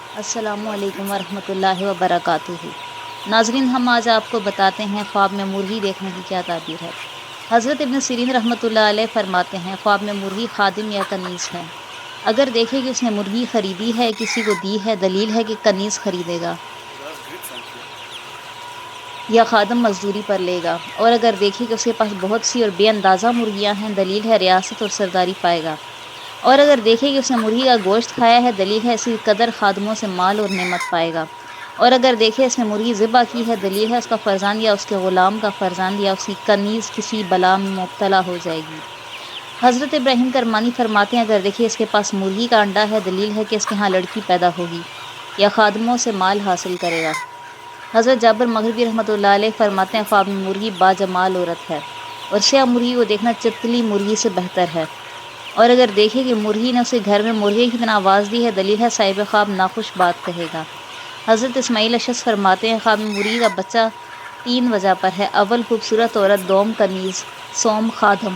السلام علیکم ورحمۃ اللہ وبرکاتہ۔ ناظرین، ہم آج آپ کو بتاتے ہیں خواب میں مرغی دیکھنے کی کیا تعبیر ہے۔ حضرت ابن سیرین رحمۃ اللہ علیہ فرماتے ہیں خواب میں مرغی خادم یا کنیز ہے۔ اگر دیکھے کہ اس نے مرغی خریدی ہے، کسی کو دی ہے، دلیل ہے کہ کنیز خریدے گا یا خادم مزدوری پر لے گا، اور اگر دیکھے کہ اس کے پاس بہت سی اور بے اندازہ مرغیاں ہیں، دلیل ہے ریاست اور سرداری پائے گا، اور اگر دیکھے کہ اس نے مرغی کا گوشت کھایا ہے، دلیل ہے اسی قدر خادموں سے مال اور نعمت پائے گا، اور اگر دیکھے اس نے مرغی ذبح کی ہے، دلیل ہے اس کا فرزند یا اس کے غلام کا فرزند یا اس کی کنیز کسی بلا میں مبتلا ہو جائے گی۔ حضرت ابراہیم کرمانی فرماتے ہیں اگر دیکھے اس کے پاس مرغی کا انڈا ہے، دلیل ہے کہ اس کے ہاں لڑکی پیدا ہوگی یا خادموں سے مال حاصل کرے گا۔ حضرت جابر مغربی رحمۃ اللہ علیہ فرماتے ہیں خواب میں مرغی باجمال عورت ہے، اور سیاہ مرغی کو دیکھنا چتلی مرغی سے بہتر ہے، اور اگر دیکھے کہ مرغی نے اسے گھر میں مرغے کی طرح آواز دی ہے، دلیل ہے صاحب خواب ناخوش بات کہے گا۔ حضرت اسماعیل اشعث فرماتے ہیں خواب میں مرغی کا بچہ 3 وجہ پر ہے: اول خوبصورت عورت، دوم کنیز، سوم خادم۔